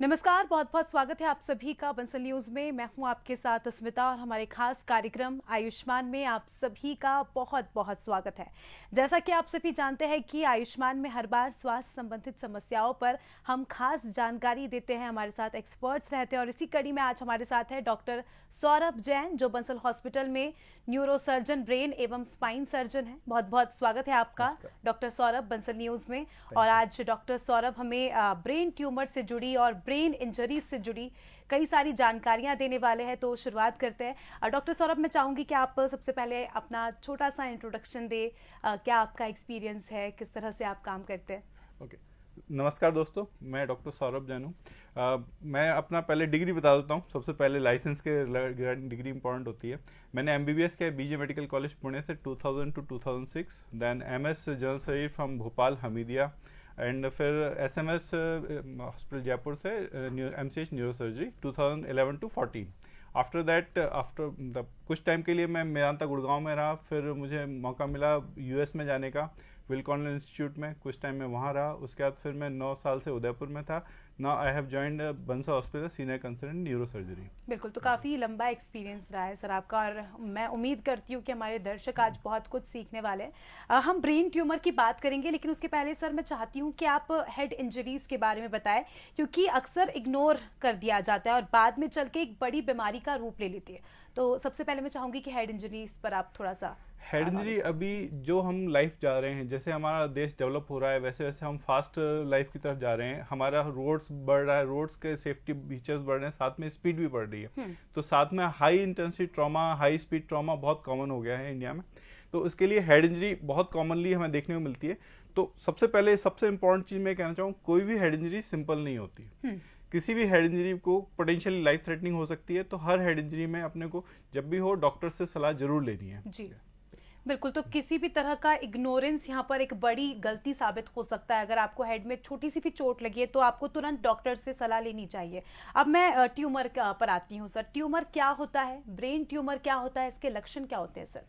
नमस्कार, बहुत बहुत स्वागत है आप सभी का बंसल न्यूज में। मैं हूं आपके साथ अस्मिता और हमारे खास कार्यक्रम आयुष्मान में आप सभी का बहुत बहुत स्वागत है। जैसा कि आप सभी जानते हैं कि आयुष्मान में हर बार स्वास्थ्य संबंधित समस्याओं पर हम खास जानकारी देते हैं, हमारे साथ एक्सपर्ट्स रहते हैं और इसी कड़ी में आज हमारे साथ है डॉक्टर सौरभ जैन, जो बंसल हॉस्पिटल में न्यूरोसर्जन, ब्रेन एवं स्पाइन सर्जन है। बहुत बहुत स्वागत है आपका डॉक्टर सौरभ बंसल न्यूज में। और आज डॉक्टर सौरभ हमें ब्रेन ट्यूमर से जुड़ी और ब्रेन इंजरीज से जुड़ी कई सारी जानकारियां देने वाले हैं। तो शुरुआत करते हैं। डॉक्टर सौरभ, मैं चाहूंगी कि आप सबसे पहले अपना छोटा सा इंट्रोडक्शन दे। क्या आपका एक्सपीरियंस है, किस तरह से आप काम करते हैं? ओके, नमस्कार दोस्तों, मैं डॉक्टर सौरभ जैन हूँ। मैं अपना पहले डिग्री बता देता हूँ। सबसे पहले लाइसेंस के डिग्री इंपॉर्टेंट होती है। मैंने एमबीबीएस किया बीजे मेडिकल कॉलेज पुणे से 2000 to 2006, then MS general surgery from Bhopal Hamidia, and फिर एसएमएस हॉस्पिटल जयपुर से MCh neuro surgery 2011 to 14। After that कुछ टाइम के लिए मैं मेदांता गुड़गांव में रहा। फिर मुझे मौका मिला यूएस में जाने का, विल कॉर्नेल इंस्टीट्यूट में। कुछ टाइम में वहाँ रहा। उसके बाद फिर मैं 9 साल से उदयपुर में था। Now I have joined Bansal hospital senior consultant neuro surgery. बिल्कुल, तो काफ़ी लंबा एक्सपीरियंस रहा है सर आपका और मैं उम्मीद करती हूँ कि हमारे दर्शक आज बहुत कुछ सीखने वाले हैं। हम ब्रेन ट्यूमर की बात करेंगे, लेकिन उसके पहले सर मैं चाहती हूँ कि आप हेड इंजरीज के बारे में बताएं, क्योंकि अक्सर इग्नोर कर दिया जाता है और बाद में चल के एक बड़ी बीमारी का रूप ले लेती है। तो सबसे पहले मैं चाहूँगी कि हेड इंजरीज पर आप थोड़ा सा। हेड इंजरी, अभी जो हम लाइफ जा रहे हैं, जैसे हमारा देश डेवलप हो रहा है वैसे वैसे हम फास्ट लाइफ की तरफ जा रहे हैं। हमारा रोड्स बढ़ रहा है, रोड्स के सेफ्टी फीचर्स बढ़ रहे हैं, साथ में स्पीड भी बढ़ रही है। तो साथ में high intensity trauma, high speed trauma बहुत कॉमन हो गया है इंडिया में। तो उसके लिए हेड इंजरी बहुत कॉमनली हमें देखने को मिलती है। तो सबसे पहले सबसे इंपॉर्टेंट चीज मैं कहना चाहूँ, कोई भी हेड इंजरी सिंपल नहीं होती। किसी भी हेड इंजरी को पोटेंशियली लाइफ थ्रेटनिंग हो सकती है। तो हर हेड इंजरी में अपने को जब भी हो डॉक्टर से सलाह जरूर लेनी है। जी बिल्कुल, तो किसी भी तरह का इग्नोरेंस यहाँ पर एक बड़ी गलती साबित हो सकता है। अगर आपको हेड में छोटी सी भी चोट लगी है तो आपको तुरंत डॉक्टर से सलाह लेनी चाहिए। अब मैं ट्यूमर पर आती हूँ सर। ट्यूमर क्या होता है, ब्रेन ट्यूमर क्या होता है, इसके लक्षण क्या होते हैं सर?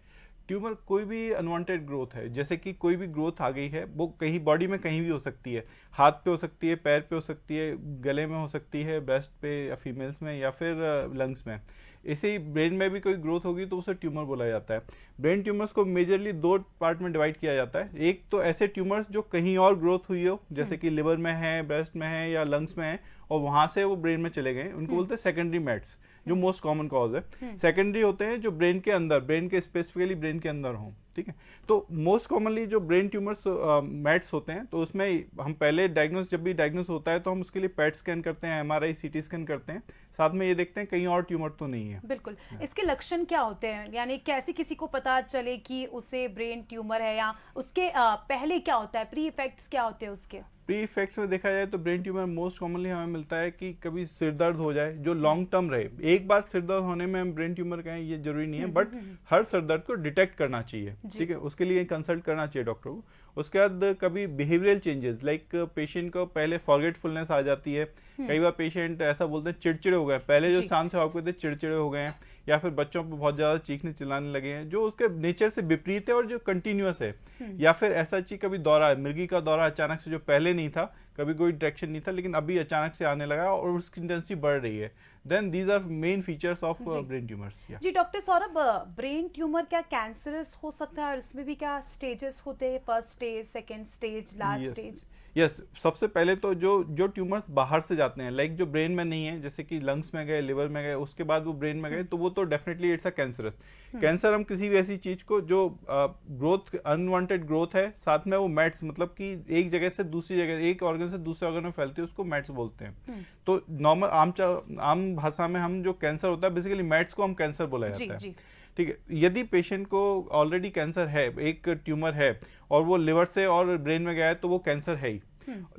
ट्यूमर कोई भी अनवांटेड ग्रोथ है, जैसे कि कोई भी ग्रोथ आ गई है, वो कहीं बॉडी में कहीं भी हो सकती है। हाथ पे हो सकती है, पैर पे हो सकती है, गले में हो सकती है, ब्रेस्ट पे या फीमेल्स में, या फिर लंग्स में। इसे ही ब्रेन में भी कोई ग्रोथ होगी तो उसे ट्यूमर बोला जाता है। ब्रेन ट्यूमर्स को मेजरली 2 पार्ट में डिवाइड किया जाता है। एक तो ऐसे ट्यूमर्स जो कहीं और ग्रोथ हुई हो, जैसे कि लिवर में है, ब्रेस्ट में है या लंग्स में है, और वहां से वो ब्रेन में चले गए, उनको बोलते हैं सेकेंडरी मैट्स, जो मोस्ट कॉमन कॉज है। सेकेंडरी होते हैं जो ब्रेन के अंदर, ब्रेन के स्पेसिफिकली ब्रेन के अंदर हों, ठीक है। तो मोस्ट कॉमनली जो ब्रेन ट्यूमर्स मैट्स होते हैं, तो उसमें हम पहले जब भी डायग्नोस होता है तो हम उसके लिए पेट स्कैन करते हैं, एमआरआई, सीटी स्कैन करते हैं, साथ में ये देखते हैं कहीं और ट्यूमर तो नहीं है। बिल्कुल, इसके लक्षण क्या होते हैं, यानी कैसे किसी को पता चले कि उसे ब्रेन ट्यूमर है, या उसके पहले क्या होता है, प्री इफेक्ट्स क्या होते हैं उसके? प्री इफेक्ट्स में देखा जाए तो ब्रेन ट्यूमर मोस्ट कॉमनली हमें मिलता है कि कभी सिर दर्द हो जाए जो लॉन्ग टर्म रहे। एक बार सिर दर्द होने में हम ब्रेन ट्यूमर कहें ये जरूरी नहीं है, बट हर सिर दर्द को डिटेक्ट करना चाहिए, ठीक है। उसके लिए कंसल्ट करना चाहिए डॉक्टर को। उसके बाद कभी बिहेवियरल चेंजेस, लाइक पेशेंट को पहले फॉरगेटफुलनेस आ जाती है। कई बार पेशेंट ऐसा बोलते हैं चिड़चिड़े हो गए, पहले जो शांत से आपको थे चिड़चिड़े हो गए हैं, या फिर बच्चों पर बहुत ज्यादा चीखने चिल्लाने लगे हैं, जो उसके नेचर से विपरीत है और जो कंटिन्यूअस है। या फिर ऐसा चीज कभी दौरा है, मिर्गी का दौरा अचानक से, जो पहले नहीं था, कभी कोई डायरेक्शन नहीं था, लेकिन अभी अचानक से आने लगा और उसकी इंटेंसिटी बढ़ रही है। Then these are main features of brain tumours. जी डॉक्टर सौरभ, ब्रेन ट्यूमर क्या कैंसरस हो सकता है और इसमें भी क्या स्टेजेस होते हैं, first stage, second stage, last stage? Yes, सबसे पहले तो जो ट्यूमर्स बाहर से जाते हैं, लाइक जो ब्रेन में नहीं है, जैसे कि लंग्स में गए, लिवर में गए, उसके बाद वो ब्रेन में गए, तो वो तो definitely it's a cancerous. Cancer हम किसी भी ऐसी चीज को जो ग्रोथ, अनवांटेड ग्रोथ है, साथ में वो मैट्स, मतलब कि एक जगह से दूसरी जगह, एक ऑर्गन से दूसरे ऑर्गन में फैलती है, उसको मैट्स बोलते हैं। तो नॉर्मल आम भाषा में हम जो कैंसर होता है, बेसिकली मैट्स को हम कैंसर बोला जाता है, ठीक है। यदि पेशेंट को ऑलरेडी कैंसर है, एक ट्यूमर है, और वो लिवर से और ब्रेन में गया है, तो वो कैंसर है ही।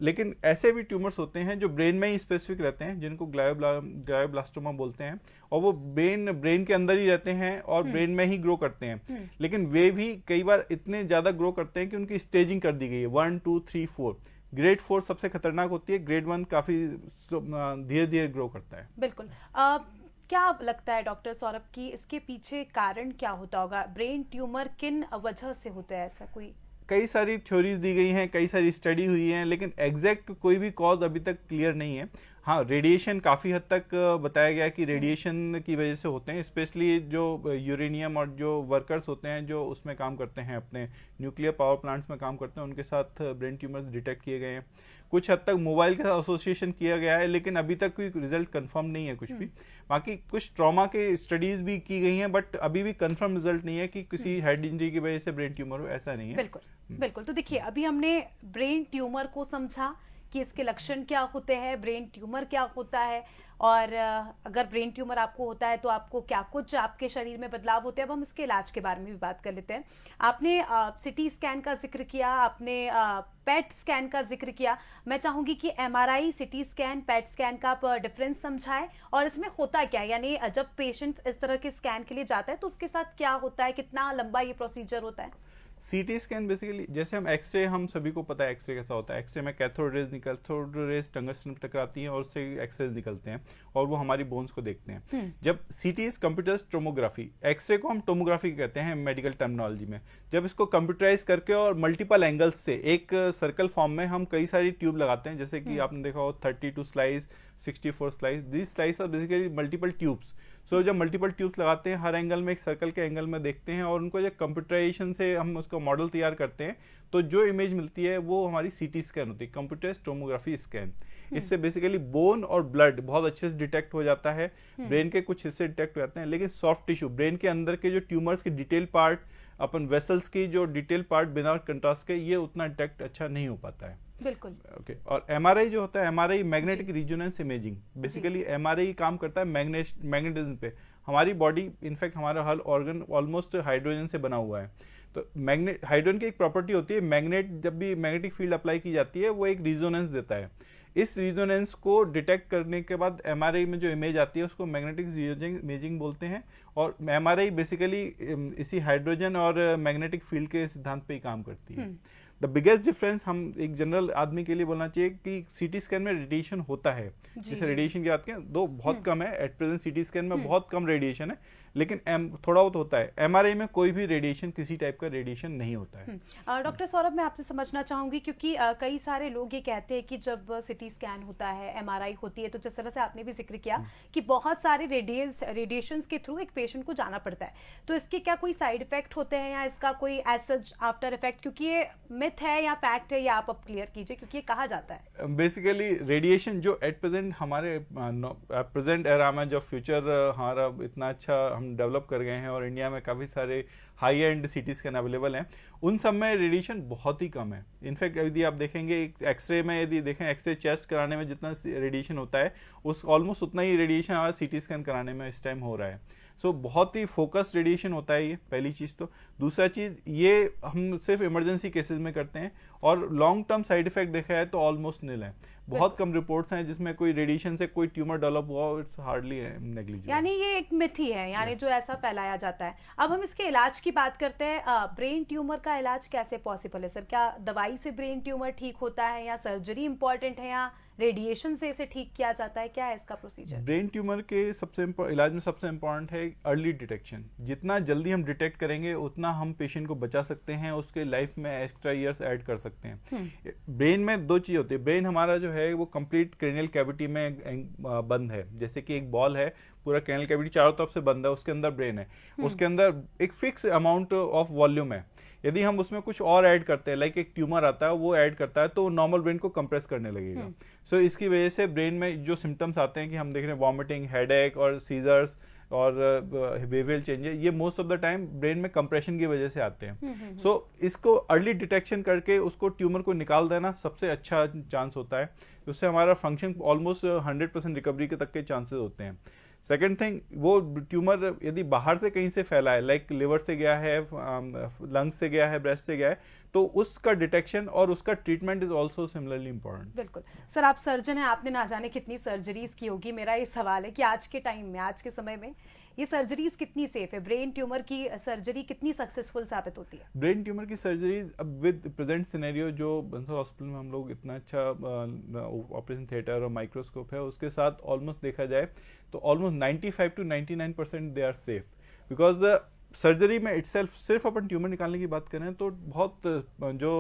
लेकिन ऐसे भी ट्यूमर्स होते हैं जो ब्रेन में ही स्पेसिफिक रहते हैं, जिनको ग्लायोब्लास्टोमा बोलते हैं, और वो ब्रेन के अंदर ही रहते हैं और ब्रेन में ही ग्रो करते हैं। लेकिन वे भी कई बार इतने ज्यादा ग्रो करते हैं कि उनकी स्टेजिंग कर दी गई है, 1, 2, 3, 4। ग्रेड 4 सबसे खतरनाक होती है, ग्रेड 1 काफी धीरे धीरे ग्रो करता है। बिल्कुल। क्या लगता है डॉक्टर सौरभ की इसके पीछे कारण क्या होता होगा? ब्रेन ट्यूमर किन वजह से होता है, ऐसा कोई? कई सारी थ्योरीज दी गई हैं, कई सारी स्टडी हुई हैं, लेकिन एग्जैक्ट कोई भी कॉज अभी तक क्लियर नहीं है। हाँ, रेडिएशन काफ़ी हद तक बताया गया कि रेडिएशन की वजह से होते हैं, स्पेशली जो यूरेनियम और जो वर्कर्स होते हैं जो उसमें काम करते हैं, अपने न्यूक्लियर पावर प्लांट्स में काम करते हैं, उनके साथ ब्रेन ट्यूमर्स डिटेक्ट किए गए हैं। कुछ हद तक मोबाइल के साथ एसोसिएशन किया गया है, लेकिन अभी तक कोई रिजल्ट कंफर्म नहीं है कुछ भी। बाकी कुछ ट्रॉमा के स्टडीज भी की गई हैं, बट अभी भी कंफर्म रिजल्ट नहीं है कि किसी हेड इंजरी की वजह से ब्रेन ट्यूमर हो, ऐसा नहीं है। बिल्कुल बिल्कुल। तो देखिए, अभी हमने ब्रेन ट्यूमर को समझा कि इसके लक्षण क्या होते हैं, ब्रेन ट्यूमर क्या होता है, और अगर ब्रेन ट्यूमर आपको होता है तो आपको क्या कुछ आपके शरीर में बदलाव होते हैं। अब हम इसके इलाज के बारे में भी बात कर लेते हैं। आपने सिटी स्कैन का जिक्र किया, आपने पेट स्कैन का जिक्र किया। मैं चाहूंगी कि MRI, CT scan, PET scan का आप डिफरेंस समझाएं और इसमें होता क्या है, यानी जब पेशेंट इस तरह के स्कैन के लिए जाता है तो उसके साथ क्या होता है, कितना लंबा ये प्रोसीजर होता है। सीटी स्कैन बेसिकली, जैसे हम एक्सरे, हम सभी को पता है एक्सरे कैसा होता है। एक्सरे में कैथोड रेज टंगस्टन टकराती हैं और उससे एक्सरे निकलते हैं और वो हमारी बोन्स को देखते हैं। जब सीटी इज कंप्यूटराइज टोमोग्राफी, एक्सरे को हम टोमोग्राफी कहते हैं मेडिकल टर्मिनोलॉजी में। जब इसको कंप्यूटराइज करके और मल्टीपल एंगल्स से एक सर्कल फॉर्म में हम कई सारी ट्यूब लगाते हैं, जैसे कि आपने देखा हो 32 slice, 64 slice. These slice are basically multiple tubes. So जब मल्टीपल ट्यूब्स लगाते हैं, हर एंगल में एक सर्कल के एंगल में देखते हैं और उनको जब कंप्यूटराइजेशन से हम उसका मॉडल तैयार करते हैं तो जो इमेज मिलती है वो हमारी सीटी स्कैन होती है, कंप्यूटराइज्ड टोमोग्राफी स्कैन। इससे बेसिकली बोन और ब्लड बहुत अच्छे से डिटेक्ट हो जाता है, ब्रेन के कुछ हिस्से डिटेक्ट हो जाते हैं, लेकिन सॉफ्ट टिश्यू, ब्रेन के अंदर के जो ट्यूमर्स के डिटेल पार्ट, अपन वेसल्स की जो डिटेल पार्ट बिना कंट्रास्ट के, ये उतना डिटेक्ट अच्छा नहीं हो पाता है। बिल्कुल। ओके। और एमआरआई जो होता है, MRI magnetic resonance imaging, basically MRI काम करता है मैग्नेटिज्म पे। हमारी बॉडी, इनफैक्ट हमारा हर ऑर्गन ऑलमोस्ट हाइड्रोजन से बना हुआ है। तो हाइड्रोजन की एक प्रॉपर्टी होती है, मैग्नेट जब भी मैग्नेटिक फील्ड अप्लाई की जाती है वो एक रिजोनेंस देता है। इस रिजोनेंस को डिटेक्ट करने के बाद एमआरआई में जो इमेज आती है उसको मैग्नेटिक रिजोनेंस इमेजिंग बोलते हैं। और एमआरआई बेसिकली इसी हाइड्रोजन और मैग्नेटिक फील्ड के सिद्धांत पे ही काम करती है। द बिगेस्ट डिफरेंस हम एक जनरल आदमी के लिए बोलना चाहिए कि सीटी स्कैन में रेडिएशन होता है। जैसे रेडिएशन की बात करें, दो बहुत कम है एट प्रेजेंट, सीटी स्कैन में बहुत कम रेडिएशन है, लेकिन थोड़ा बहुत होता है। एमआरआई में कोई भी रेडिएशन, किसी टाइप का रेडिएशन नहीं होता है। डॉक्टर सौरभ, मैं आपसे समझना चाहूंगी, क्योंकि कई सारे लोग ये कहते हैं कि जब सिटी स्कैन होता है, एमआरआई होती है, तो जिस तरह से आपने भी जिक्र किया कि बहुत सारे रेडिएशन के थ्रू एक पेशेंट को जाना पड़ता है, तो इसके क्या कोई साइड इफेक्ट होते हैं या इसका कोई एज आफ्टर इफेक्ट, क्योंकि ये मिथ है या फैक्ट है, या आप अब क्लियर कीजिए, क्योंकि ये कहा जाता है। बेसिकली रेडिएशन जो एट प्रेजेंट हमारे प्रेजेंट एरा में, जो फ्यूचर हमारा इतना अच्छा हम डेवलप कर गए हैं और इंडिया में काफ़ी सारे high and CT scan available हैं, उन सब में रेडिएशन बहुत ही कम है। इनफैक्ट यदि आप देखेंगे एक्सरे में, यदि देखें एक्सरे चेस्ट कराने में जितना रेडिएशन होता है, उस ऑलमोस्ट उतना ही रेडिएशन हमारा सीटी स्कैन कराने में इस टाइम हो रहा है। सो बहुत ही फोकस रेडिएशन होता है ये, पहली चीज़ तो। दूसरा चीज़, ये हम सिर्फ इमरजेंसी केसेस में करते हैं और लॉन्ग टर्म साइड इफेक्ट देखा है तो ऑलमोस्ट निल है। बहुत कम रिपोर्ट्स हैं जिसमें कोई रेडिएशन से कोई ट्यूमर डेवलप हुआ, इट्स हार्डली नेग्लिजिबल। यानी ये एक मिथ ही है, यानी जो ऐसा फैलाया जाता है। अब हम इसके इलाज की बात करते हैं। ब्रेन ट्यूमर का इलाज कैसे पॉसिबल है सर? क्या दवाई से ब्रेन ट्यूमर ठीक होता है, या सर्जरी इंपॉर्टेंट है, या रेडिएशन से इसे ठीक किया जाता है? क्या है इसका प्रोसीजर? ब्रेन ट्यूमर के इलाज में सबसे इम्पोर्टेंट है अर्ली डिटेक्शन। जितना जल्दी हम डिटेक्ट करेंगे उतना हम पेशेंट को बचा सकते हैं, उसके लाइफ में एक्स्ट्रा ईयर्स ऐड कर सकते हैं। ब्रेन में दो चीज होती है। ब्रेन हमारा जो है वो कंप्लीट क्रेनियल कैविटी में बंद है, जैसे कि एक बॉल है, पूरा क्रेनियल कैविटी चारों तरफ से बंद है, उसके अंदर ब्रेन है, उसके अंदर एक फिक्स अमाउंट ऑफ वॉल्यूम है। यदि हम उसमें कुछ और ऐड करते हैं, लाइक एक ट्यूमर आता है वो ऐड करता है, तो नॉर्मल ब्रेन को कंप्रेस करने लगेगा। सो इसकी वजह से ब्रेन में जो सिम्टम्स आते हैं कि हम देख रहे हैं वॉमिटिंग, हेडेक और सीजर्स और बिहेवियरल चेंजेस, ये most of the time brain में कंप्रेशन की वजह से आते हैं। सो इसको अर्ली डिटेक्शन करके उसको ट्यूमर को निकाल देना सबसे अच्छा चांस होता है, उससे हमारा फंक्शन ऑलमोस्ट 100% रिकवरी के तक के चांसेस होते हैं। सेकेंड थिंग, वो ट्यूमर यदि बाहर से कहीं से फैला है, लाइक लिवर से गया है, लंग्स से गया है, ब्रेस्ट से गया है, तो उसका डिटेक्शन और उसका treatment is also similarly important. बिल्कुल सर, आप सर्जन हैं, आपने ना जाने कितनी सर्जरीज की होगी। मेरा ये सवाल है कि आज के टाइम में, आज के समय में ये सर्जरीज कितनी सेफ है? ब्रेन ट्यूमर की सर्जरी कितनी सक्सेसफुल साबित होती है? ब्रेन ट्यूमर की सर्जरी अब विद प्रेजेंट सिनेरियो, जो बंसल हॉस्पिटल में हम लोग इतना अच्छा ऑपरेशन थिएटर और माइक्रोस्कोप है, उसके साथ ऑलमोस्ट देखा जाए तो almost 95 to 99% they are safe, because surgery में इटसेल्फ सिर्फ अपन ट्यूमर निकालने की बात करें तो बहुत जो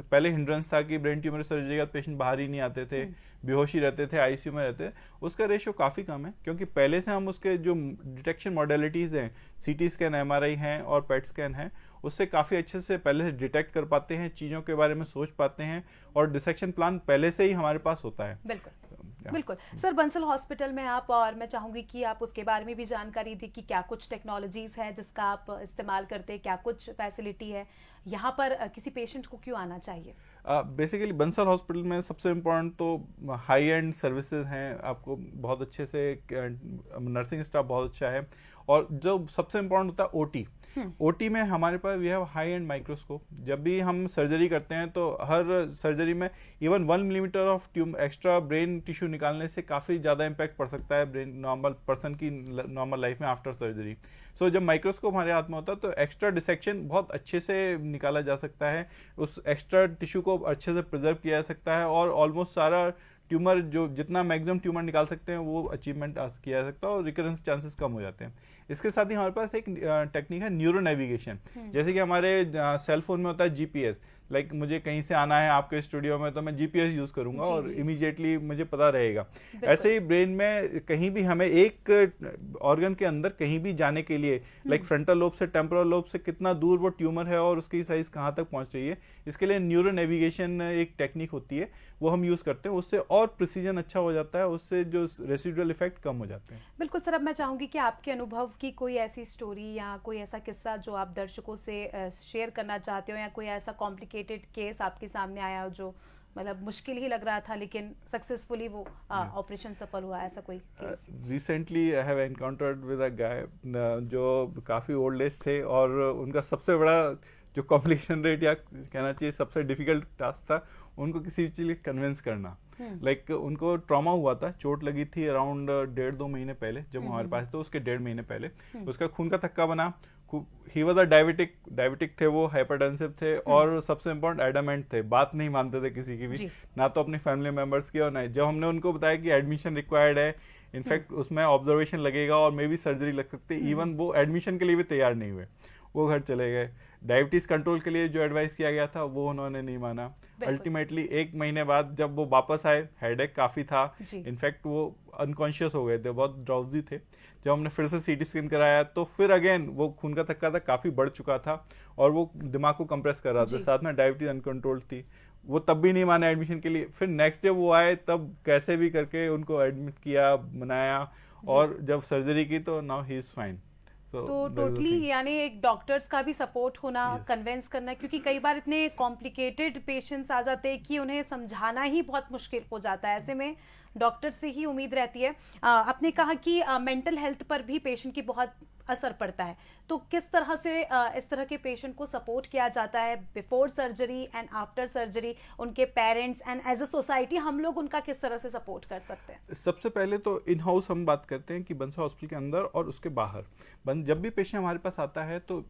पहले हिंड्रेंस था कि ब्रेन ट्यूमर सर्जरी का पेशेंट बाहर ही नहीं आते थे, बेहोशी रहते थे, आईसीयू में रहते, उसका रेशियो काफ़ी कम है क्योंकि पहले से हम उसके जो डिटेक्शन मॉडलिटीज़ हैं, सीटी स्कैन, एमआरआई हैं और पेट स्कैन है, उससे काफ़ी अच्छे से पहले से डिटेक्ट कर पाते हैं, चीज़ों के बारे में सोच पाते हैं और डिसेक्शन प्लान पहले से ही हमारे पास होता है। बिल्कुल सर, बंसल हॉस्पिटल में आप, और मैं चाहूंगी कि आप उसके बारे में भी जानकारी दी कि क्या कुछ टेक्नोलॉजीज है जिसका आप इस्तेमाल करते हैं, क्या कुछ फैसिलिटी है यहाँ पर, किसी पेशेंट को क्यों आना चाहिए? बेसिकली बंसल हॉस्पिटल में सबसे इम्पोर्टेंट तो हाई एंड सर्विसेज हैं, आपको बहुत अच्छे से नर्सिंग स्टाफ बहुत अच्छा है, और जो सबसे इम्पोर्टेंट होता है ओटी। ओटी में हमारे पास we have high end microscope. जब भी हम सर्जरी करते हैं तो हर सर्जरी में even 1 millimetre of extra brain tissue निकालने से काफ़ी ज़्यादा इम्पैक्ट पड़ सकता है ब्रेन नॉर्मल पर्सन की नॉर्मल लाइफ में आफ्टर सर्जरी। सो जब माइक्रोस्कोप हमारे हाथ में होता है तो एक्स्ट्रा डिसेक्शन बहुत अच्छे से निकाला जा सकता है, उस एक्स्ट्रा टिश्यू को अच्छे से प्रिजर्व किया जा सकता है और ऑलमोस्ट सारा ट्यूमर, जो जितना मैक्सिमम ट्यूमर निकाल सकते हैं वो अचीवमेंट किया जा सकता है और रिकरेंस चांसेस कम हो जाते हैं। इसके साथ ही हमारे पास एक टेक्निक है न्यूरो नेविगेशन। जैसे कि हमारे सेल फोन में होता है जीपीएस, लाइक मुझे कहीं से आना है आपके स्टूडियो में तो मैं जीपीएस यूज करूंगा और इमीडिएटली मुझे पता रहेगा। ऐसे ही ब्रेन में कहीं भी हमें एक ऑर्गन के अंदर कहीं भी जाने के लिए, लाइक फ्रंटल लोब से टेम्पोरल लोब से कितना दूर वो ट्यूमर है और उसकी साइज कहाँ तक पहुंच रही है, इसके लिए न्यूरो नेविगेशन एक टेक्निक होती है, वो हम यूज करते हैं। उससे और प्रिसीजन अच्छा हो जाता है, उससे जो रेसिडुअल इफेक्ट कम हो जाते हैं। बिल्कुल सर, अब मैं चाहूंगी कि आपके अनुभव की कोई ऐसी स्टोरी या कोई ऐसा किस्सा जो आप दर्शकों से शेयर करना चाहते हो, या कोई ऐसा कॉम्प्लिकेटेड केस आपके सामने आया हो जो मतलब मुश्किल ही लग रहा था लेकिन सक्सेसफुली वो ऑपरेशन सफल हुआ, ऐसा कोई case? Recently I have encountered with a guy जो काफ़ी ओल्ड एज थे और उनका सबसे बड़ा जो कॉम्प्लिकेशन रेट या कहना चाहिए सबसे डिफिकल्ट टास्क था उनको किसी भी चीज़ कन्विंस करना। लाइक उनको ट्रॉमा हुआ था, चोट लगी थी अराउंड 1.5-2 महीने पहले जब हमारे पास, तो उसके 1.5 महीने पहले उसका खून का थक्का बना। ही वॉज अ डायबिटिक थे, वो हाइपरटेंसिव थे और सबसे इम्पोर्टेंट एडमेंट थे, बात नहीं मानते थे किसी की भी, ना तो अपनी फैमिली मेंबर्स की और ना। जब हमने उनको बताया कि एडमिशन रिक्वायर्ड है, इनफैक्ट उसमें ऑब्जर्वेशन लगेगा और मे भी सर्जरी लग सकती है, इवन वो एडमिशन के लिए भी तैयार नहीं हुए, वो घर चले गए। डायबिटीज कंट्रोल के लिए जो एडवाइस किया गया था वो उन्होंने नहीं माना। अल्टीमेटली 1 महीने बाद जब वो वापस आए, हेडेक काफी था, इनफैक्ट वो अनकॉन्शियस हो गए थे, बहुत ड्राउजी थे। जब हमने फिर से सीटी स्कैन कराया तो फिर अगेन वो खून का थक्का था, काफी बढ़ चुका था और वो दिमाग को कंप्रेस कर रहा था, साथ में डायबिटीज अनकंट्रोल थी। वो तब भी नहीं माने एडमिशन के लिए, फिर नेक्स्ट डे वो आए, तब कैसे भी करके उनको एडमिट किया, बनाया और जब सर्जरी की तो नाउ ही इज फाइन। तो टोटली यानी एक डॉक्टर्स का भी सपोर्ट होना, कन्विंस करना, क्योंकि कई बार इतने कॉम्प्लिकेटेड पेशेंट्स आ जाते हैं कि उन्हें समझाना ही बहुत मुश्किल हो जाता है। ऐसे में डॉक्टर से ही उम्मीद रहती है। आपने कहा कि मेंटल हेल्थ पर भी पेशेंट की बहुत असर पड़ता है, तो किस तरह से इस तरह के पेशेंट को सपोर्ट किया जाता है before surgery and after surgery, उनके parents and as a society हम लोग उनका किस तरह से सपोर्ट कर सकते हैं? सबसे पहले तो इन हाउस हम बात करते हैं कि बंसल हॉस्पिटल के अंदर और उसके बाहर जब भी पेशेंट हमारे पास आता है तो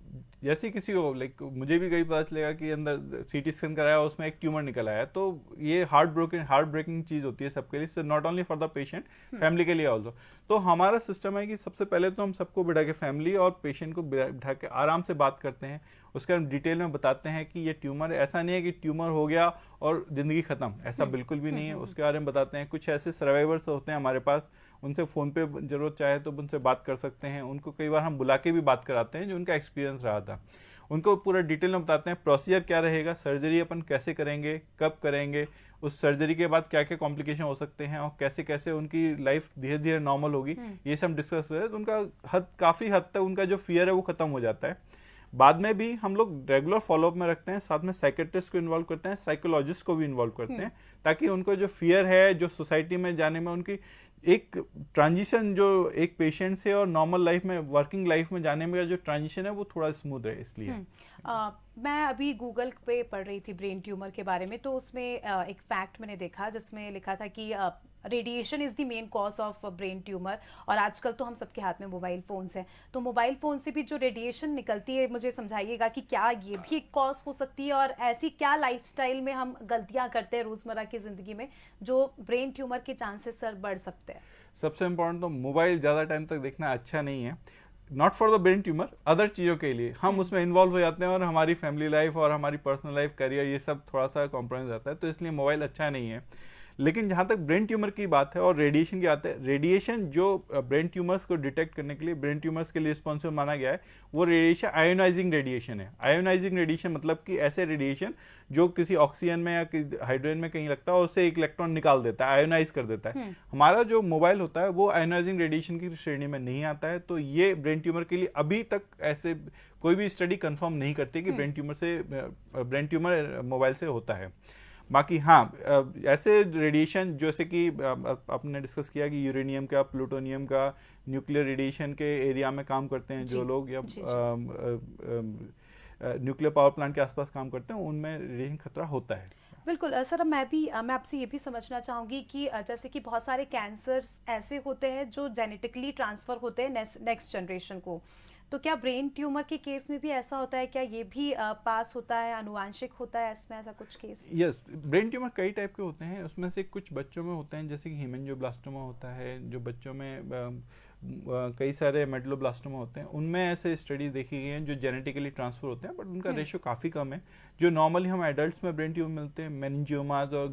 जैसे किसी को, लाइक मुझे भी कहीं पता चलेगा कि अंदर सीटी स्कैन कराया उसमें एक ट्यूमर निकल आया, तो ये हार्ट ब्रेकिंग चीज होती है सबके लिए, not only for the patient, family के लिए ऑल्सो। तो हमारा सिस्टम है कि सबसे पहले तो हम सबको बिठा के, फैमिली और पेशेंट को बिठा के आराम से बात करते हैं, उसके हम डिटेल में बताते हैं कि ये ट्यूमर, ऐसा नहीं है कि ट्यूमर हो गया और जिंदगी खत्म, ऐसा बिल्कुल भी नहीं है। उसके बारे में बताते हैं। कुछ ऐसे सर्वाइवर्स होते हैं हमारे पास, उनसे फोन पे जरूरत चाहे तो उनसे बात कर सकते हैं, उनको कई बार हम बुला के भी बात कराते हैं जो उनका एक्सपीरियंस रहा था। उनको पूरा डिटेल में बताते हैं प्रोसीजर क्या रहेगा, सर्जरी अपन कैसे करेंगे, कब करेंगे, उस सर्जरी के बाद क्या क्या कॉम्प्लिकेशन हो सकते हैं और कैसे कैसे उनकी लाइफ धीरे धीरे नॉर्मल होगी, ये सब डिस्कस करें तो उनका काफी हद तक उनका जो फियर है वो खत्म हो जाता है। बाद में भी हम लोग रेगुलर फॉलोअप में रखते हैं, साथ में साइकेट्रिस्ट को इन्वॉल्व करते हैं, साइकोलॉजिस्ट को भी इन्वॉल्व करते हैं, ताकि उनको जो फियर है, जो सोसाइटी में जाने में उनकी एक ट्रांजिशन, जो एक पेशेंट से और नॉर्मल लाइफ में, वर्किंग लाइफ में जाने में जो ट्रांजिशन है वो थोड़ा स्मूथ रहे, इसलिए। मैं अभी गूगल पे पढ़ रही थी ब्रेन ट्यूमर के बारे में, तो उसमें एक फैक्ट मैंने देखा जिसमें लिखा था कि radiation is the main cause of brain tumour. और आजकल तो हम सबके हाथ में मोबाइल फोन्स हैं, तो मोबाइल फोन से भी जो रेडिएशन निकलती है, मुझे समझाइएगा कि क्या ये भी एक कॉज हो सकती है, और ऐसी क्या लाइफस्टाइल में हम गलतियां करते हैं रोजमर्रा की जिंदगी में जो ब्रेन ट्यूमर के चांसेस सर बढ़ सकते हैं? सबसे इम्पोर्टेंट तो मोबाइल ज़्यादा टाइम तक देखना अच्छा नहीं है। Not for the brain tumour, other चीज़ों के लिए हम उसमें इन्वॉल्व हो जाते हैं और हमारी फैमिली लाइफ और हमारी पर्सनल लाइफ, करियर, ये सब थोड़ा सा कॉम्प्रोमाइज रहता है, तो इसलिए मोबाइल अच्छा नहीं है। लेकिन जहाँ तक ब्रेन ट्यूमर की बात है और रेडिएशन की बात है, रेडिएशन जो ब्रेन ट्यूमर्स को डिटेक्ट करने के लिए, ब्रेन ट्यूमर्स के लिए रिस्पॉन्सिबल माना गया है, वो रेडिएशन आयोनाइजिंग रेडिएशन है। आयोनाइजिंग रेडिएशन मतलब कि ऐसे रेडिएशन जो किसी ऑक्सीजन में या हाइड्रोजन में कहीं लगता है और उससे एक इलेक्ट्रॉन निकाल देता है, आयोनाइज कर देता है। हमारा जो मोबाइल होता है वो आयोनाइजिंग रेडिएशन की श्रेणी में नहीं आता है, तो ये ब्रेन ट्यूमर के लिए अभी तक ऐसे कोई भी स्टडी कंफर्म नहीं करती कि ब्रेन ट्यूमर मोबाइल से होता है। बाकी हाँ, ऐसे रेडिएशन जैसे कि आपने डिस्कस किया कि यूरेनियम का, प्लूटोनियम का, न्यूक्लियर रेडिएशन के एरिया में काम करते हैं जो लोग, या न्यूक्लियर पावर प्लांट के आसपास काम करते हैं, उनमें रेडिएशन खतरा होता है। बिल्कुल सर, मैं आपसे ये भी समझना चाहूँगी कि जैसे कि बहुत सारे कैंसर्स ऐसे होते हैं जो जेनेटिकली ट्रांसफ़र होते हैं नेक्स्ट जनरेशन को, तो क्या ब्रेन ट्यूमर के केस में भी ऐसा होता है? क्या ये भी पास होता है, आनुवांशिक होता है इसमें ऐसा कुछ केस? यस, ब्रेन ट्यूमर कई टाइप के होते हैं, उसमें से कुछ बच्चों में होते हैं, जैसे कि हेमेंजियोब्लास्टोमा होता है, जो बच्चों में कई सारे मेडलोब्लास्टोमा होते हैं, उनमें ऐसे स्टडी देखी गई हैं जो जेनेटिकली ट्रांसफर होते हैं, बट उनका रेशियो काफ़ी कम है। जो नॉर्मली हम एडल्ट्स में ब्रेन ट्यूमर मिलते हैं, मेनिंजियोमास और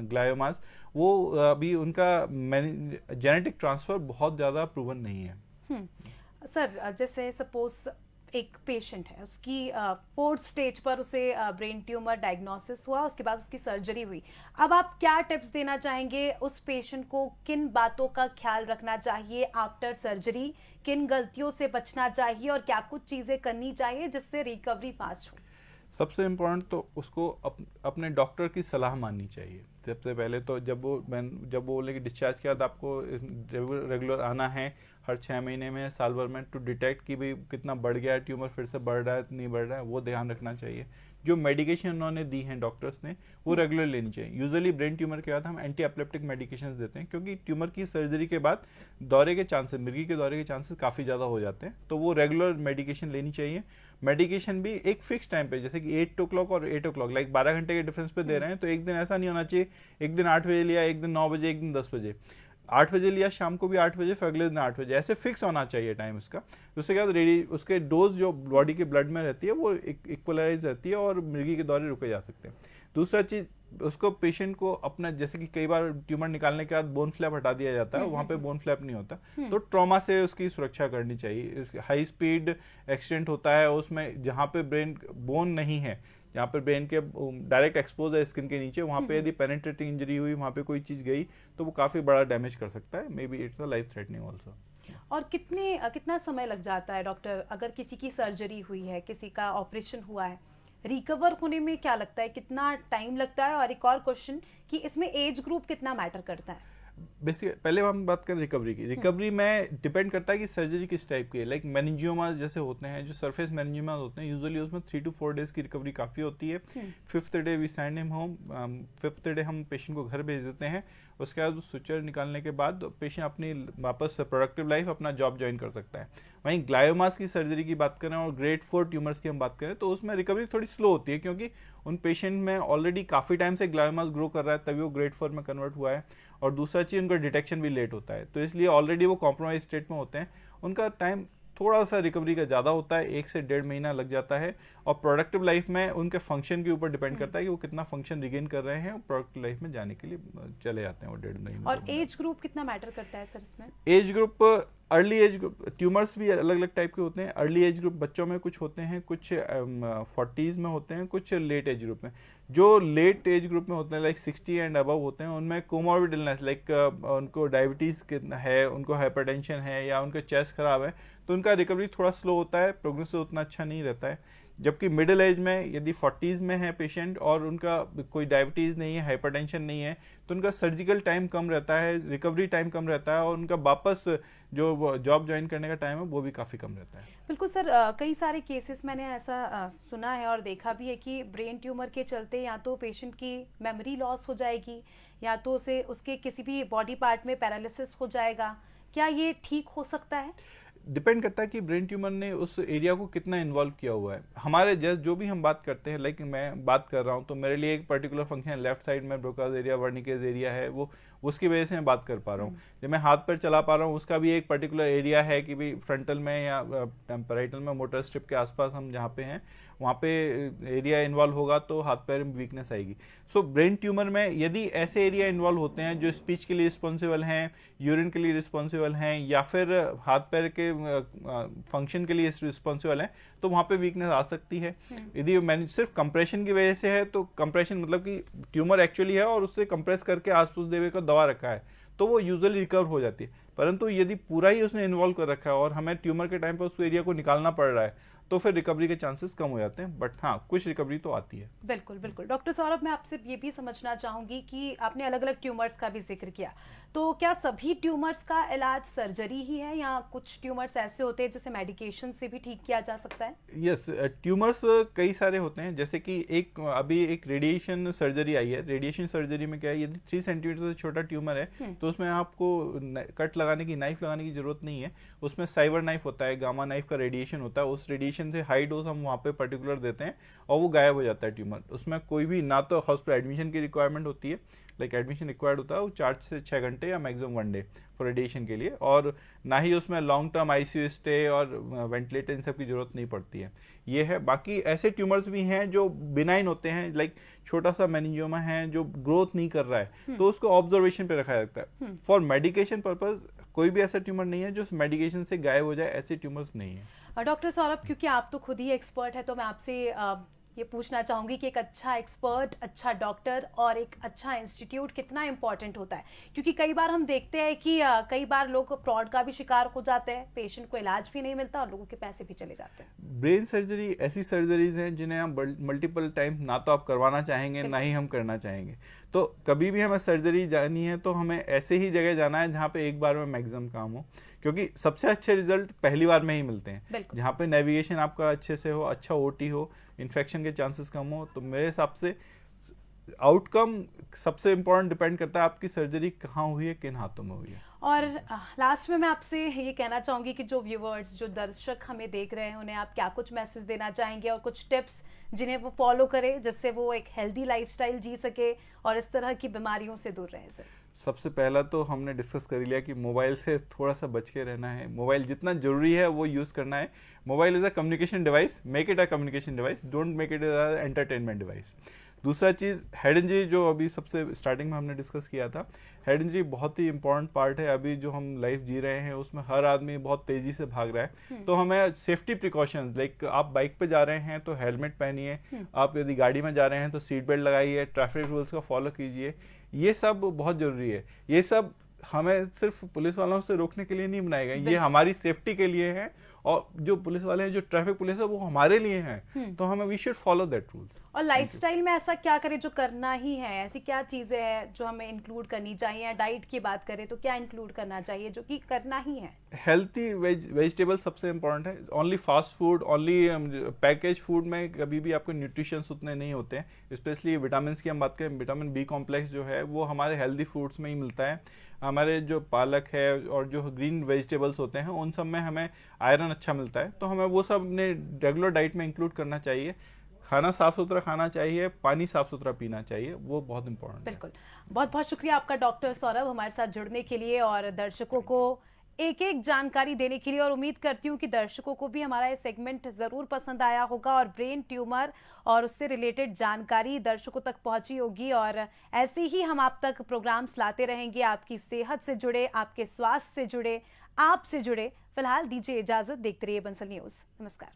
ग्लायोमास, वो अभी उनका जेनेटिक ट्रांसफर बहुत ज़्यादा प्रूवन नहीं है। सर, जैसे सपोज एक पेशेंट है, उसकी 4th स्टेज पर उसे ब्रेन ट्यूमर डायग्नोसिस हुआ, उसके बाद उसकी सर्जरी हुई। अब आप क्या टिप्स देना चाहेंगे उस पेशेंट को? किन बातों का ख्याल रखना चाहिए आफ्टर सर्जरी? किन गलतियों से बचना चाहिए और क्या कुछ चीजें करनी चाहिए जिससे रिकवरी फास्ट हो? सबसे इम्पोर्टेंट तो उसको अपने डॉक्टर की सलाह माननी चाहिए। सबसे पहले तो जब वो बोले कि डिस्चार्ज के बाद आपको रेगुलर आना है हर 6 महीने में, साल भर में, टू डिटेक्ट कि भाई कितना बढ़ गया है, ट्यूमर फिर से बढ़ रहा है नहीं बढ़ रहा है, वो ध्यान रखना चाहिए। जो मेडिकेशन उन्होंने दी हैं डॉक्टर्स ने, वो रेगुलर लेनी चाहिए। यूजुअली ब्रेन ट्यूमर के बाद हम एंटी एपिलेप्टिक मेडिकेशंस देते हैं, क्योंकि ट्यूमर की सर्जरी के बाद दौरे के चांसेस, मिर्गी के दौरे के चांसेस काफ़ी ज़्यादा हो जाते हैं, तो वो रेगुलर मेडिकेशन लेनी चाहिए। मेडिकेशन भी एक फिक्स टाइम पे, जैसे कि 8 o'clock और 8 o'clock, लाइक 12 घंटे के डिफरेंस पे दे रहे हैं, तो एक दिन ऐसा नहीं होना चाहिए एक दिन 8 बजे लिया, एक दिन 9 बजे, एक दिन 10 बजे। 8 बजे लिया, शाम को भी 8 बजे, फिर अगले दिन 8 बजे, ऐसे फिक्स होना चाहिए टाइम उसका। उसके बाद उसके डोज जो बॉडी के ब्लड में रहती है वो इक्वलाइज रहती है और मिर्गी के दौरे रुके जा सकते हैं। दूसरा चीज, उसको पेशेंट को अपना, जैसे कि कई बार ट्यूमर निकालने के बाद बोन फ्लैप हटा दिया जाता है, वहां पे बोन फ्लैप नहीं होता, तो ट्रॉमा से उसकी सुरक्षा करनी चाहिए। हाई स्पीड एक्सीडेंट होता है उसमें, जहाँ पे ब्रेन बोन नहीं है, जहाँ पर ब्रेन के डायरेक्ट एक्सपोज है स्किन के नीचे, वहाँ पे यदि पेनिट्रेटिंग इंजरी हुई, वहाँ पे कोई चीज गई, तो वो काफी बड़ा डैमेज कर सकता है। May be it's a life threatening also. और कितना समय लग जाता है डॉक्टर, अगर किसी की सर्जरी हुई है, किसी का ऑपरेशन हुआ है, रिकवर होने में क्या लगता है, कितना टाइम लगता है? और एक और क्वेश्चन कि इसमें एज ग्रुप कितना मैटर करता है? बेसिक पहले हम बात करें रिकवरी की। रिकवरी में डिपेंड करता है कि सर्जरी किस टाइप की है। लाइक मेनिंजियोमास जैसे होते हैं, जो सरफेस मेनिंजियोमास होते हैं, यूजुअली उसमें 3 to 4 डेज की रिकवरी काफ़ी होती है। 5th day we send him home, 5th day हम पेशेंट को घर भेज देते हैं। उसके बाद सुचर निकालने के बाद पेशेंट अपनी वापस प्रोडक्टिव लाइफ, अपना जॉब ज्वाइन कर सकता है। वहीं ग्लायोमास की सर्जरी की बात करें और ग्रेड 4 ट्यूमर्स की हम बात करें, तो उसमें रिकवरी थोड़ी स्लो होती है, क्योंकि उन पेशेंट में ऑलरेडी काफ़ी टाइम से ग्लायोमास ग्रो कर रहा है, तभी वो ग्रेड 4 में कन्वर्ट हुआ है। और दूसरा चीज़, उनका डिटेक्शन भी लेट होता है, तो इसलिए ऑलरेडी वो कॉम्प्रोमाइज स्टेट में होते हैं, उनका टाइम थोड़ा सा रिकवरी का ज़्यादा होता है, 1 से 1.5 महीना लग जाता है। और प्रोडक्टिव लाइफ में उनके फंक्शन के ऊपर डिपेंड करता है कि वो कितना फंक्शन रिगेन कर रहे हैं, और प्रोडक्टिव लाइफ में जाने के लिए चले जाते हैं वो 1.5 महीने। और एज ग्रुप कितना मैटर करता है सर इसमें? Age group, early age group, tumours भी अलग अलग टाइप के होते हैं। अर्ली एज ग्रुप बच्चों में कुछ होते हैं, कुछ 40s में होते हैं, कुछ लेट एज ग्रुप में। जो लेट एज ग्रुप में होते हैं, लाइक 60 एंड अबव होते हैं, उनमें कोमॉर्बिड इलनेस, लाइक उनको डायबिटीज है, उनको हाइपरटेंशन है, या उनका चेस्ट खराब है, तो उनका रिकवरी थोड़ा स्लो होता है, प्रोग्नोसिस उतना अच्छा नहीं रहता है। जबकि मिडिल एज में, यदि 40s में है पेशेंट और उनका कोई डायबिटीज़ नहीं है, हाइपरटेंशन नहीं है, तो उनका सर्जिकल टाइम कम रहता है, रिकवरी टाइम कम रहता है, और उनका वापस जो जॉब ज्वाइन करने का टाइम है वो भी काफ़ी कम रहता है। बिल्कुल सर, कई सारे केसेस मैंने ऐसा सुना है और देखा भी है कि ब्रेन ट्यूमर के चलते या तो पेशेंट की मेमोरी लॉस हो जाएगी, या तो उसे उसके किसी भी बॉडी पार्ट में पैरालिसिस हो जाएगा। क्या ये ठीक हो सकता है? डिपेंड करता है कि ब्रेन ट्यूमर ने उस एरिया को कितना इन्वॉल्व किया हुआ है। हमारे जैसे जो भी हम बात करते हैं, लाइक मैं बात कर रहा हूँ, तो मेरे लिए एक पर्टिकुलर फंक्शन लेफ्ट साइड में ब्रोकाज एरिया, वर्निकेज एरिया है, वो उसकी वजह से मैं बात कर पा रहा हूँ। जब मैं हाथ पैर चला पा रहा हूँ उसका भी एक पर्टिकुलर एरिया है कि भाई फ्रंटल में या टेम्पराइटल में मोटर स्ट्रिप के आसपास हम जहाँ पे हैं वहाँ पे एरिया इन्वॉल्व होगा तो हाथ पैर में वीकनेस आएगी। सो ब्रेन ट्यूमर में यदि ऐसे एरिया इन्वॉल्व होते हैं जो स्पीच के लिए रिस्पॉन्सिबल हैं, यूरिन के लिए रिस्पॉन्सिबल हैं या फिर हाथ पैर के फंक्शन के लिए रिस्पॉन्सिबल हैं तो वहाँ पे वीकनेस आ सकती है। यदि मैंने सिर्फ कंप्रेशन की वजह से है तो कंप्रेशन मतलब कि ट्यूमर एक्चुअली है और उससे कंप्रेस करके आसपास देवे को दबा रखा है तो वो यूजुअली रिकवर हो जाती है। परंतु यदि पूरा ही उसने इन्वॉल्व कर रखा है और हमें ट्यूमर के टाइम पर उस एरिया को निकालना पड़ रहा है तो फिर रिकवरी के चांसेस कम हो जाते हैं, बट हाँ कुछ रिकवरी तो आती है। बिल्कुल बिल्कुल। डॉक्टर सौरभ, मैं आपसे ये भी समझना चाहूंगी कि आपने अलग अलग ट्यूमर्स का भी जिक्र किया, तो क्या सभी ट्यूमर्स का इलाज सर्जरी ही है या कुछ ट्यूमर्स ऐसे होते हैं जिसे मेडिकेशन से भी ठीक किया जा सकता है? यस, ट्यूमर्स कई सारे होते हैं, जैसे कि अभी एक रेडिएशन सर्जरी आई है। रेडिएशन सर्जरी में क्या है, यदि 3 सेंटीमीटर से छोटा ट्यूमर है तो उसमें आपको कट लगाने की, नाइफ लगाने की जरूरत नहीं है। उसमें साइबर नाइफ होता है, गामा नाइफ का रेडिएशन होता है, उस रेडिएशन से हाई डोज हम वहाँ पे पर्टिकुलर देते हैं और वो गायब हो जाता है ट्यूमर। उसमें कोई भी ना तो हॉस्पिटल एडमिशन की रिक्वायरमेंट होती है, लाइक एडमिशन रिक्वायर्ड होता है वो 4 से 6 घंटे या मैक्सिमम 1 डे फॉर रेडिएशन के लिए, और ना ही उसमें लॉन्ग टर्म आईसीयू स्टे और वेंटिलेटर इन सब की जरूरत नहीं पड़ती है। ये है। बाकी ऐसे ट्यूमर्स भी हैं जो बिनाइन होते हैं, लाइक छोटा सा मेनिंजियोमा है जो ग्रोथ नहीं कर रहा है तो उसको ऑब्जर्वेशन पे रखा जाता है। फॉर मेडिकेशन पर्पज कोई भी ऐसा ट्यूमर नहीं है जो मेडिकेशन से गायब हो जाए, ऐसे ट्यूमर्स नहीं है। डॉक्टर सौरभ, क्योंकि आप तो खुद ही एक्सपर्ट है तो मैं आपसे ये पूछना चाहूंगी कि एक अच्छा एक्सपर्ट, अच्छा डॉक्टर और एक अच्छा इंस्टीट्यूट कितना इंपॉर्टेंट होता है, क्योंकि कई बार हम देखते हैं कि कई बार लोग फ्रॉड का भी शिकार हो जाते हैं, पेशेंट को इलाज भी नहीं मिलता और लोगों के पैसे भी चले जाते हैं। ब्रेन सर्जरी ऐसी सर्जरीज हैं जिन्हें हम मल्टीपल टाइम ना तो आप करवाना चाहेंगे ना ही हम करना चाहेंगे। तो कभी भी हमें सर्जरी जानी है तो हमें ऐसे ही जगह जाना है जहाँ पे एक बार में मैक्सिमम काम हो, क्योंकि सबसे अच्छे रिजल्ट पहली बार में ही मिलते हैं। जहाँ पे नेविगेशन आपका अच्छे से हो, अच्छा ओटी हो, इन्फेक्शन के चांसेस कम हो, तो मेरे हिसाब से आउटकम सबसे इम्पोर्टेंट डिपेंड करता है आपकी सर्जरी कहाँ हुई है, किन हाथों में हुई है। और लास्ट में मैं आपसे ये कहना चाहूंगी कि जो व्यूवर्स, जो दर्शक हमें देख रहे हैं, उन्हें आप क्या कुछ मैसेज देना चाहेंगे और कुछ टिप्स जिन्हें वो फॉलो करें जिससे वो एक हेल्दी लाइफस्टाइल जी सके और इस तरह की बीमारियों से दूर रहें? सर, सबसे पहला तो हमने डिस्कस कर लिया कि मोबाइल से थोड़ा सा बच के रहना है। मोबाइल जितना जरूरी है वो यूज करना है। Mobile is a communication device, make it a communication device, don't make it a entertainment device. दूसरा चीज, हेड इंजरी जो अभी सबसे स्टार्टिंग में हमने डिस्कस किया था, हेड इंजरी बहुत ही इंपॉर्टेंट पार्ट है। अभी जो हम लाइफ जी रहे हैं उसमें हर आदमी बहुत तेजी से भाग रहा है, तो हमें सेफ्टी प्रिकॉशंस, लाइक आप बाइक पे जा रहे हैं तो हेलमेट पहनिए, आप यदि गाड़ी में जा रहे हैं तो सीट बेल्ट लगाइए, ट्रैफिक रूल्स का फॉलो कीजिए, ये सब बहुत जरूरी है। ये सब हमें सिर्फ पुलिस वालों से रोकने के लिए नहीं बनाए गए, ये हमारी सेफ्टी के लिए है, और जो पुलिस वाले हैं, जो ट्रैफिक पुलिस है, वो हमारे लिए हैं, तो हमें we should follow that rules. और लाइफस्टाइल में ऐसा क्या करें जो करना ही है, ऐसी क्या चीजें हैं जो हमें इंक्लूड करनी चाहिए? डाइट की बात करें तो क्या इंक्लूड करना चाहिए जो कि करना ही है? हेल्थी वेजिटेबल सबसे इंपॉर्टेंट है। Only fast food, only package food में कभी भी आपको न्यूट्रिशंस उतने नहीं होते हैं। स्पेशली विटामिन की हम बात करें, विटामिन बी कॉम्प्लेक्स जो है वो हमारे हेल्दी फूड्स में ही मिलता है। हमारे जो पालक है और जो ग्रीन वेजिटेबल्स होते हैं उन सब में हमें आयरन अच्छा मिलता है, तो हमें वो सब अपने रेगुलर डाइट में इंक्लूड करना चाहिए। खाना साफ सुथरा खाना चाहिए, पानी साफ सुथरा पीना चाहिए, वो बहुत इंपॉर्टेंट है। बिल्कुल, बहुत बहुत शुक्रिया आपका डॉक्टर सौरभ हमारे साथ जुड़ने के लिए और दर्शकों को एक एक जानकारी देने के लिए। और उम्मीद करती हूँ कि दर्शकों को भी हमारा ये सेगमेंट जरूर पसंद आया होगा और ब्रेन ट्यूमर और उससे रिलेटेड जानकारी दर्शकों तक पहुंची होगी। और ऐसे ही हम आप तक प्रोग्राम्स लाते रहेंगे, आपकी सेहत से जुड़े, आपके स्वास्थ्य से जुड़े, आपसे जुड़े। फिलहाल दीजिए इजाजत, देखते रहिए बंसल न्यूज। नमस्कार।